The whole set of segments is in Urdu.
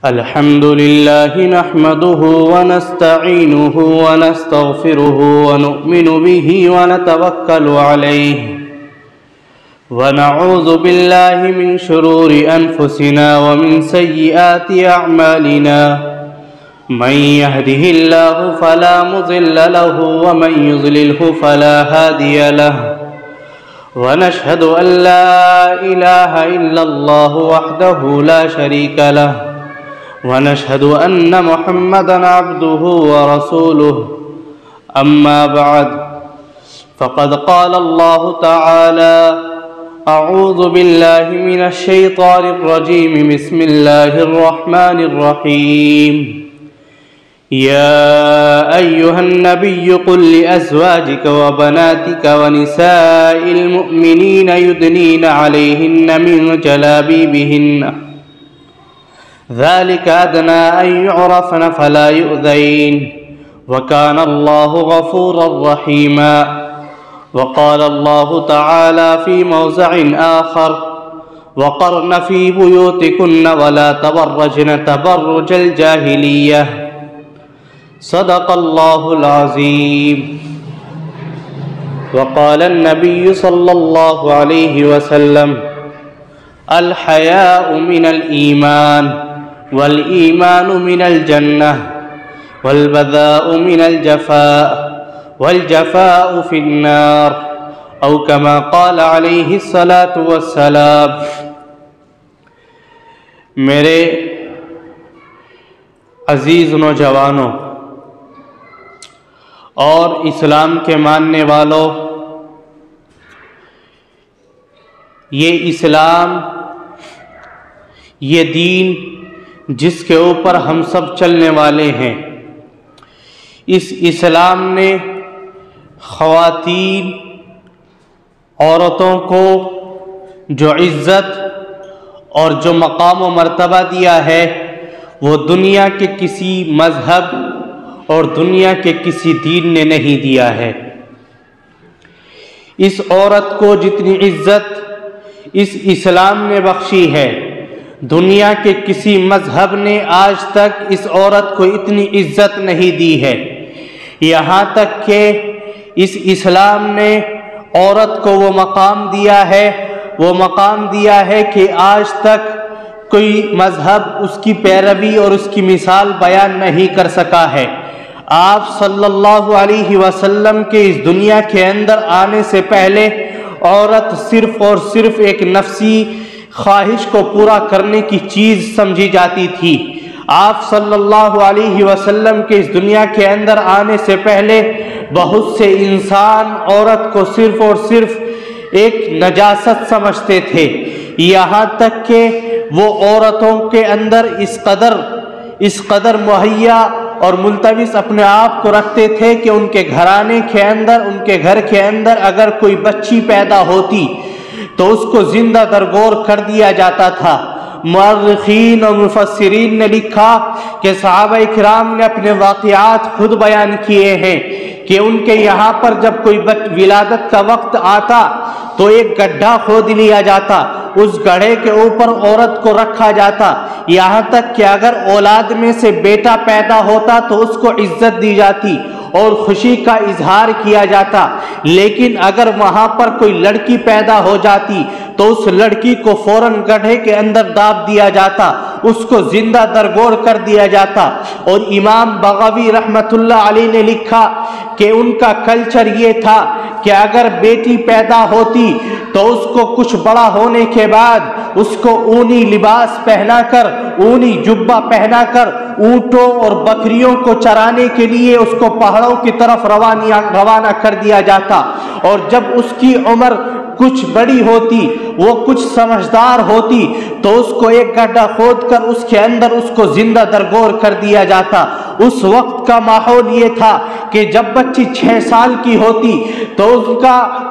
الحمد لله نحمده ونستعينه ونستغفره ونؤمن به ونتوكل عليه ونعوذ بالله من شرور أنفسنا ومن سيئات أعمالنا من يهده الله فلا مضل له ومن يضلله فلا هادي له ونشهد أن لا إله إلا الله وحده لا شريك له ونشهد أن محمدًا عبده ورسوله أما بعد فقد قال الله تعالى أعوذ بالله من الشيطان الرجيم بسم الله الرحمن الرحيم يا أيها النبي قل لأزواجك وبناتك ونساء المؤمنين يدنين عليهن من جلابيبهن ذلك أدنى أن يعرفن فلا يؤذين وكان الله غفورا رحيما وقال الله تعالى في موضع آخر وقرن في بيوتكن ولا تبرجن تبرج الجاهلية صدق الله العظيم وقال النبي صلى الله عليه وسلم الحياء من الإيمان والإيمان من الجنة والبذاء من الجفاء والجفاء في النار أو كما قال عليه الصلاة والسلام۔ میرے عزیز نوجوانوں اور اسلام کے ماننے والوں، یہ اسلام، یہ دین جس کے اوپر ہم سب چلنے والے ہیں، اس اسلام نے خواتین، عورتوں کو جو عزت اور جو مقام و مرتبہ دیا ہے وہ دنیا کے کسی مذہب اور دنیا کے کسی دین نے نہیں دیا ہے۔ اس عورت کو جتنی عزت اس اسلام نے بخشی ہے، دنیا کے کسی مذہب نے آج تک اس عورت کو اتنی عزت نہیں دی ہے۔ یہاں تک کہ اس اسلام نے عورت کو وہ مقام دیا ہے کہ آج تک کوئی مذہب اس کی پیروی اور اس کی مثال بیان نہیں کر سکا ہے۔ آپ صلی اللہ علیہ وسلم کے اس دنیا کے اندر آنے سے پہلے عورت صرف اور صرف ایک نفسی خواہش کو پورا کرنے کی چیز سمجھی جاتی تھی۔ آپ صلی اللہ علیہ وسلم کے اس دنیا کے اندر آنے سے پہلے بہت سے انسان عورت کو صرف اور صرف ایک نجاست سمجھتے تھے، یہاں تک کہ وہ عورتوں کے اندر اس قدر مہیا اور ملتوث اپنے آپ کو رکھتے تھے کہ ان کے گھرانے کے اندر، ان کے گھر کے اندر اگر کوئی بچی پیدا ہوتی تو اس کو زندہ درگور کر دیا جاتا تھا۔ مورخین اور مفسرین نے لکھا کہ صحابہ کرام نے اپنے واقعات خود بیان کیے ہیں کہ ان کے یہاں پر جب کوئی ولادت کا وقت آتا تو ایک گڈھا کھود لیا جاتا، اس گڑھے کے اوپر عورت کو رکھا جاتا، یہاں تک کہ اگر اولاد میں سے بیٹا پیدا ہوتا تو اس کو عزت دی جاتی اور خوشی کا اظہار کیا جاتا، لیکن اگر وہاں پر کوئی لڑکی پیدا ہو جاتی تو اس لڑکی کو فوراً گڑھے کے اندر داب دیا جاتا، اس کو زندہ درگور کر دیا جاتا۔ اور امام بغوی رحمت اللہ علیہ نے لکھا کہ ان کا کلچر یہ تھا کہ اگر بیٹی پیدا ہوتی تو اس کو کچھ بڑا ہونے کے بعد اس کو اونی لباس پہنا کر، اونی جبہ پہنا کر اونٹوں اور بکریوں کو چرانے کے لیے اس کو پہاڑوں کی طرف روانہ کر دیا جاتا، اور جب اس کی عمر کچھ بڑی ہوتی، وہ کچھ سمجھدار ہوتی تو اس کو ایک گڈھا کھود کر اس کے اندر اس کو زندہ درگور کر دیا جاتا۔ اس وقت کا ماحول یہ تھا کہ جب بچی 6 سال کی ہوتی تو اس کا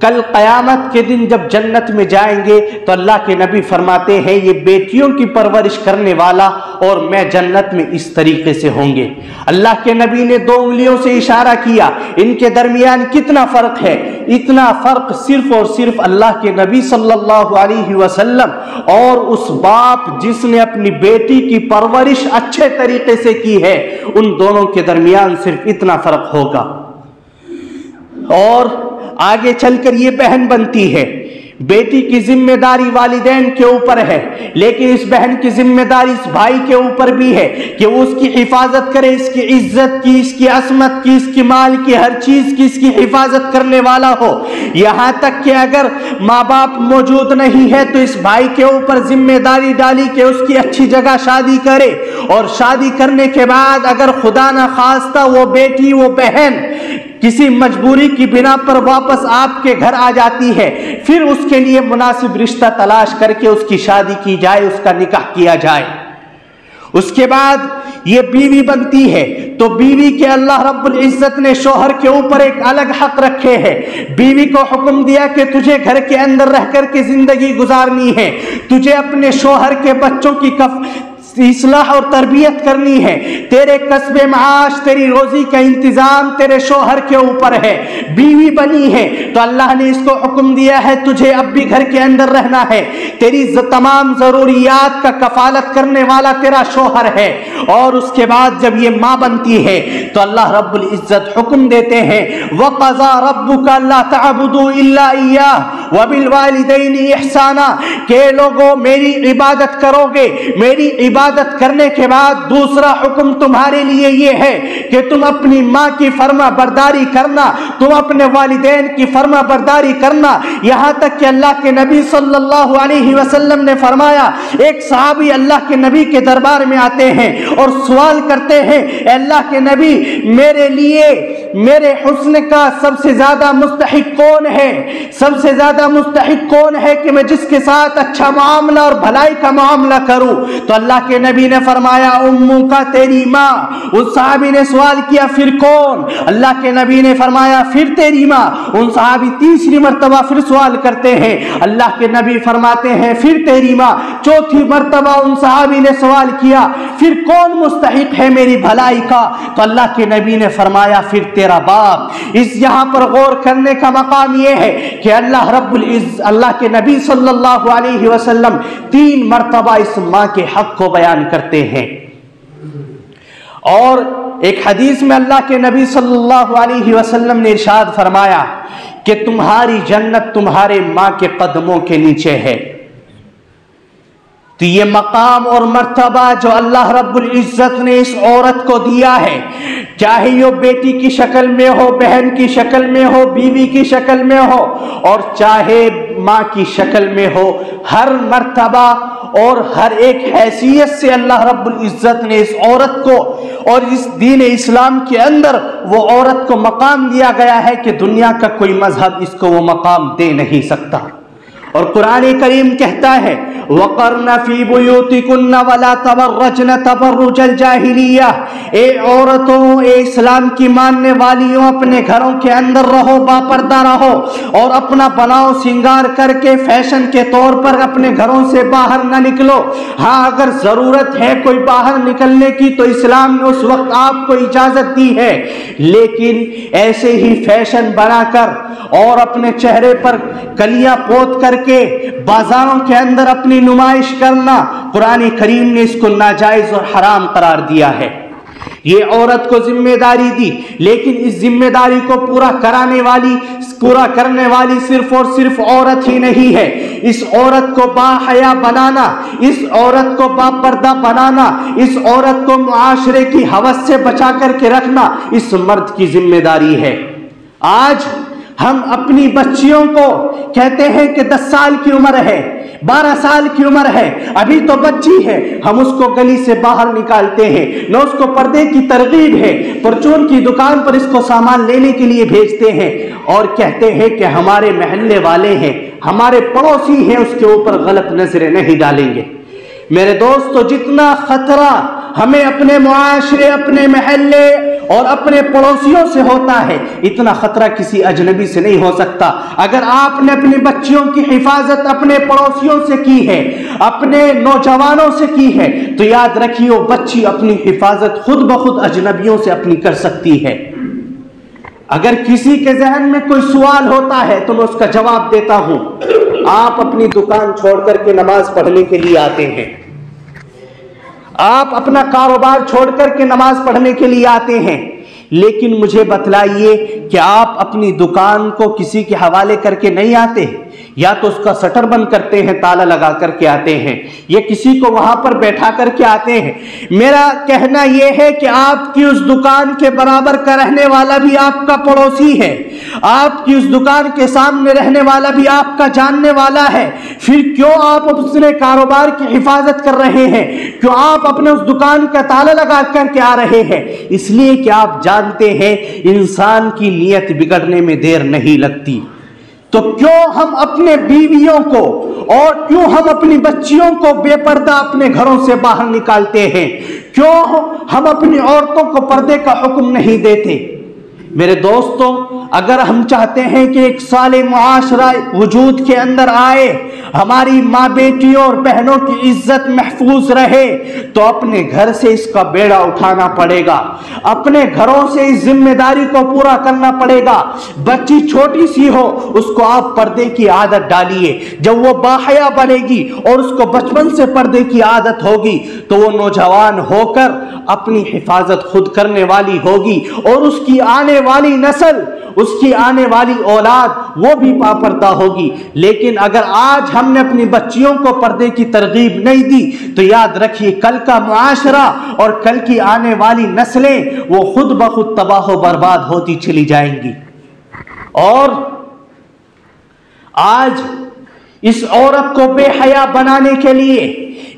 کل قیامت کے دن جب جنت میں جائیں گے تو اللہ کے نبی فرماتے ہیں یہ بیٹیوں کی پرورش کرنے والا اور میں جنت میں اس طریقے سے ہوں گے۔ اللہ کے نبی نے 2 انگلیوں سے اشارہ کیا، ان کے درمیان کتنا فرق ہے؟ اتنا فرق صرف اور صرف اللہ کے نبی صلی اللہ علیہ وسلم اور اس باپ جس نے اپنی بیٹی کی پرورش اچھے طریقے سے کی ہے، ان دونوں کے درمیان صرف اتنا فرق ہوگا۔ اور آگے چل کر یہ بہن بنتی ہے، بیٹی کی ذمہ داری والدین کے اوپر ہے، لیکن اس بہن کی ذمہ داری اس بھائی کے اوپر بھی ہے کہ وہ اس کی حفاظت کرے، اس کی عزت کی، اس کی عصمت کی، اس کی مال کی، ہر چیز کی اس کی حفاظت کرنے والا ہو۔ یہاں تک کہ اگر ماں باپ موجود نہیں ہے تو اس بھائی کے اوپر ذمہ داری ڈالی کہ اس کی اچھی جگہ شادی کرے، اور شادی کرنے کے بعد اگر خدا نہ خواستہ وہ بیٹی وہ بہن کسی مجبوری کی بنا پر واپس آپ کے گھر آ جاتی ہے، پھر اس کے لیے مناسب رشتہ تلاش کر کے اس کی شادی کی جائے، اس کا نکاح کیا جائے۔ اس کے بعد یہ بیوی بنتی ہے تو بیوی کے اللہ رب العزت نے شوہر کے اوپر ایک الگ حق رکھے ہیں۔ بیوی کو حکم دیا کہ تجھے گھر کے اندر رہ کر کے زندگی گزارنی ہے، تجھے اپنے شوہر کے بچوں کی اصلاح اور تربیت کرنی ہے، تیرے کسب معاش تیری روزی کا انتظام تیرے شوہر کے اوپر ہے۔ بیوی بنی ہے تو اللہ نے اس کو حکم دیا ہے تجھے اب بھی گھر کے اندر رہنا ہے، تیری تمام ضروریات کا کفالت کرنے والا تیرا شوہر ہے۔ اور اس کے بعد جب یہ ماں بنتی ہے تو اللہ رب العزت حکم دیتے ہیں وَقَضَى رَبُّكَ أَلَّا تَعْبُدُوا إِلَّا إِيَّاهُ وَبِالْوَالِدَيْنِ إِحْسَانًا، کہ لوگوں میری عبادت کرو گے، میری عبادت کرنے کے بعد دوسرا حکم تمہارے لیے یہ ہے کہ تم اپنی ماں کی فرما برداری کرنا، تم اپنے والدین کی فرما برداری کرنا۔ یہاں تک کہ اللہ کے نبی صلی اللہ علیہ وسلم نے فرمایا، ایک صحابی اللہ کے نبی کے دربار میں آتے ہیں اور سوال کرتے ہیں اے اللہ کے نبی میرے لیے میرے حسن کا سب سے زیادہ مستحق کون ہے؟ سب سے زیادہ مستحق کون ہے کہ میں جس کے ساتھ اچھا معاملہ اور بھلائی کا معاملہ کروں؟ تو اللہ کے نبی نے فرمایا امّو کا تیری ماں۔ اس صحابی نے سوال کیا پھر کون؟ اللہ کے نبی نے فرمایا پھر تیری ماں۔ ان صحابی تیسری مرتبہ پھر سوال کرتے ہیں، اللہ کے نبی فرماتے ہیں پھر تیری ماں۔ چوتھی مرتبہ ان صحابی نے سوال کیا پھر کون مستحق ہے میری بھلائی کا؟ تو اللہ کے نبی نے فرمایا پھر تیرا باپ۔ اس یہاں پر غور کرنے کا مقام یہ ہے کہ اللہ رب العزت اللہ کے نبی صلی اللہ علیہ وسلم 3 مرتبہ اس ماں کے حق کو بیان کرتے ہیں۔ اور ایک حدیث میں اللہ کے نبی صلی اللہ علیہ وسلم نے ارشاد فرمایا کہ تمہاری جنت تمہارے ماں کے قدموں کے نیچے ہے۔ تو یہ مقام اور مرتبہ جو اللہ رب العزت نے اس عورت کو دیا ہے، چاہے یہ بیٹی کی شکل میں ہو، بہن کی شکل میں ہو، بیوی کی شکل میں ہو، اور چاہے ماں کی شکل میں ہو، ہر مرتبہ اور ہر ایک حیثیت سے اللہ رب العزت نے اس عورت کو اور اس دین اسلام کے اندر وہ عورت کو مقام دیا گیا ہے کہ دنیا کا کوئی مذہب اس کو وہ مقام دے نہیں سکتا۔ اور قرآن کریم کہتا ہے وَقَرْنَ فِي بُيُوتِكُنَّ وَلَا تَبَرَّجْنَ تَبَرُّجَ الْجَاهِلِيَّةِ، اے عورتوں، اے اسلام کی ماننے والیوں، اپنے گھروں کے اندر رہو، باپردہ رہو اور اپنا بناؤ سنگار کر کے فیشن کے طور پر اپنے گھروں سے باہر نہ نکلو۔ ہاں اگر ضرورت ہے کوئی باہر نکلنے کی تو اسلام نے اس وقت آپ کو اجازت دی ہے، لیکن ایسے ہی فیشن بنا کر اور اپنے چہرے پر کلیاں پوت کر کے بازاروں کے اندر اپنی نمائش کرنا، قرآن کریم نے اس کو ناجائز اور حرام قرار دیا ہے۔ یہ عورت کو ذمہ داری دی، لیکن اس ذمہ داری کو پورا کرنے والی صرف اور صرف عورت ہی نہیں ہے۔ اس عورت کو باحیا بنانا، اس عورت کو باپردہ بنانا، اس عورت کو معاشرے کی ہوس سے بچا کر کے رکھنا اس مرد کی ذمہ داری ہے۔ آج ہم اپنی بچیوں کو کہتے ہیں کہ 10 سال کی عمر ہے، 12 سال کی عمر ہے، ابھی تو بچی ہے، ہم اس کو گلی سے باہر نکالتے ہیں، نہ اس کو پردے کی ترغیب ہے، پرچون کی دکان پر اس کو سامان لینے کے لیے بھیجتے ہیں اور کہتے ہیں کہ ہمارے محلے والے ہیں، ہمارے پڑوسی ہیں، اس کے اوپر غلط نظریں نہیں ڈالیں گے۔ میرے دوستو، جتنا خطرہ ہمیں اپنے معاشرے، اپنے محلے اور اپنے پڑوسیوں سے ہوتا ہے، اتنا خطرہ کسی اجنبی سے نہیں ہو سکتا۔ اگر آپ نے اپنی بچیوں کی حفاظت اپنے پڑوسیوں سے کی ہے، اپنے نوجوانوں سے کی ہے، تو یاد رکھیے وہ بچی اپنی حفاظت خود بخود اجنبیوں سے اپنی کر سکتی ہے۔ اگر کسی کے ذہن میں کوئی سوال ہوتا ہے تو میں اس کا جواب دیتا ہوں۔ آپ اپنی دکان چھوڑ کر کے نماز پڑھنے کے لیے آتے ہیں، آپ اپنا کاروبار چھوڑ کر کے نماز پڑھنے کے لیے آتے ہیں، لیکن مجھے بتلائیے کہ آپ اپنی دکان کو کسی کے حوالے کر کے نہیں آتے، یا تو اس کا شٹر بند کرتے ہیں، تالا لگا کر کے آتے ہیں، یا کسی کو وہاں پر بیٹھا کر کے آتے ہیں۔ میرا کہنا یہ ہے کہ آپ کی اس دکان کے برابر کا رہنے والا بھی آپ کا پڑوسی ہے، آپ کی اس دکان کے سامنے رہنے والا بھی آپ کا جاننے والا ہے، پھر کیوں آپ اپنے کاروبار کی حفاظت کر رہے ہیں؟ کیوں آپ اپنے اس دکان کا تالا لگا کر کے آ رہے ہیں؟ اس لیے کہ آپ جانتے ہیں انسان کی نیت بگڑنے میں دیر نہیں لگتی۔ تو کیوں ہم اپنے بیویوں کو اور کیوں ہم اپنی بچیوں کو بے پردہ اپنے گھروں سے باہر نکالتے ہیں؟ کیوں ہم اپنی عورتوں کو پردے کا حکم نہیں دیتے؟ میرے دوستوں، اگر ہم چاہتے ہیں کہ ایک صالح معاشرہ وجود کے اندر آئے، ہماری ماں بیٹیوں اور بہنوں کی عزت محفوظ رہے، تو اپنے گھر سے اس کا بیڑا اٹھانا پڑے گا، اپنے گھروں سے اس ذمہ داری کو پورا کرنا پڑے گا۔ بچی چھوٹی سی ہو، اس کو آپ پردے کی عادت ڈالیے، جب وہ باحیا بنے گی اور اس کو بچپن سے پردے کی عادت ہوگی تو وہ نوجوان ہو کر اپنی حفاظت خود کرنے والی ہوگی، اور اس کی آنے والی نسل، اس کی آنے والی اولاد وہ بھی پاپردہ ہوگی۔ لیکن اگر آج ہم نے اپنی بچیوں کو پردے کی ترغیب نہیں دی تو یاد رکھیے کل کا معاشرہ اور کل کی آنے والی نسلیں وہ خود بخود تباہ و برباد ہوتی چلی جائیں گی۔ اور آج اس عورت کو بے حیا بنانے کے لیے،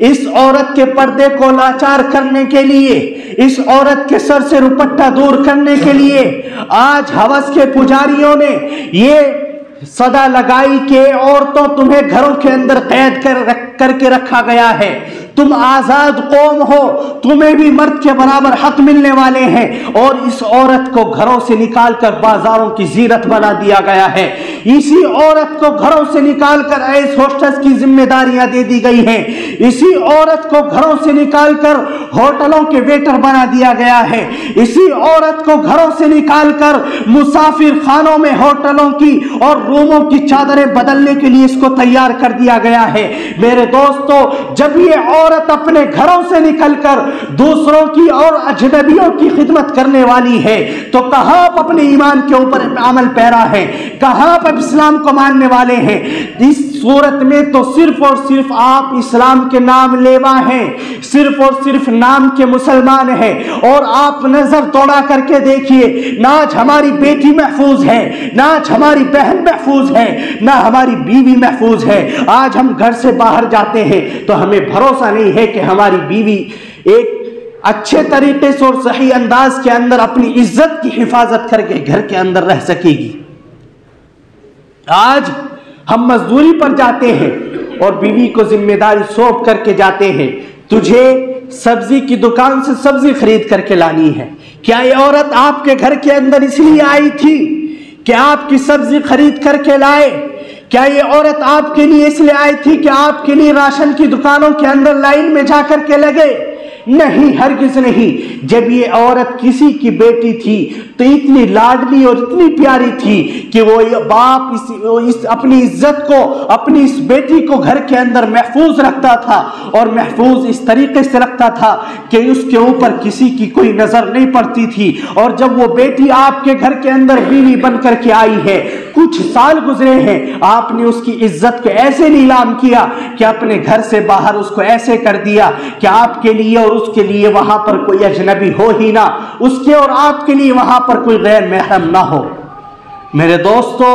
اس عورت کے پردے کو لاچار کرنے کے لیے، اس عورت کے سر سے دوپٹہ دور کرنے کے لیے آج ہوس کے پجاریوں نے یہ صدا لگائی کہ عورتوں تمہیں گھروں کے اندر قید کر کے رکھا گیا ہے، تم آزاد قوم ہو، تمہیں بھی مرد کے برابر حق ملنے والے ہیں، اور اس عورت کو گھروں سے نکال کر بازاروں کی زینت بنا دیا گیا ہے۔ اسی عورت کو گھروں سے نکال کر ایس ہوسٹس کی ذمہ داریاں دے دی گئی ہیں، اسی عورت کو گھروں سے نکال کر ہوٹلوں کے ویٹر بنا دیا گیا ہے، اسی عورت کو گھروں سے نکال کر مسافر خانوں میں ہوٹلوں کی اور روموں کی چادریں بدلنے کے لیے اس کو تیار کر دیا گیا ہے۔ میرے دوستو، جب یہ عورت اپنے گھروں سے نکل کر دوسروں کی اور اجنبیوں کی خدمت کرنے والی ہے تو کہاں آپ اپنے ایمان کے اوپر عمل پیرا ہیں، کہاں آپ اسلام کو ماننے والے ہیں؟ اس صورت میں تو صرف اور صرف آپ اسلام کے نام لیوا ہیں، صرف اور صرف نام کے مسلمان ہیں، اور آپ نظر دوڑا کر کے دیکھیے، نہ آج ہماری بیٹی محفوظ ہے، نہ آج ہماری بہن محفوظ ہے، نہ ہماری بیوی محفوظ ہے۔ آج ہم گھر سے باہر جاتے ہیں تو ہمیں بھروسہ نہیں ہے کہ ہماری بیوی ایک اچھے طریقے سے اور صحیح انداز کے اندر اپنی عزت کی حفاظت کر کے گھر کے اندر رہ سکے گی۔ آج ہم مزدوری پر جاتے ہیں اور بیوی کو ذمہ داری سونپ کر کے جاتے ہیں، تجھے سبزی کی دکان سے سبزی خرید کر کے لانی ہے۔ کیا یہ عورت آپ کے گھر کے اندر اس لیے آئی تھی کہ آپ کی سبزی خرید کر کے لائے؟ کیا یہ عورت آپ کے لیے اس لیے آئی تھی کہ آپ کے لیے راشن کی دکانوں کے اندر لائن میں جا کر کے لگے؟ نہیں، ہرگز نہیں۔ جب یہ عورت کسی کی بیٹی تھی تو اتنی لاڈلی اور اتنی پیاری تھی کہ وہ باپ اپنی عزت کو، اپنی اس بیٹی کو گھر کے اندر محفوظ رکھتا تھا، اور محفوظ اس طریقے سے رکھتا تھا کہ اس کے اوپر کسی کی کوئی نظر نہیں پڑتی تھی۔ اور جب وہ بیٹی آپ کے گھر کے اندر بیوی بن کر کے آئی ہے، کچھ سال گزرے ہیں، آپ نے اس کی عزت کو ایسے نیلام کیا کہ اپنے گھر سے باہر اس کو ایسے کر دیا کہ آپ کے لیے اور اس کے لیے وہاں پر کوئی اجنبی ہو ہی نہ، اس کے اور آپ کے لیے وہاں پر کوئی غیر محرم نہ ہو۔ میرے دوستو،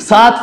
7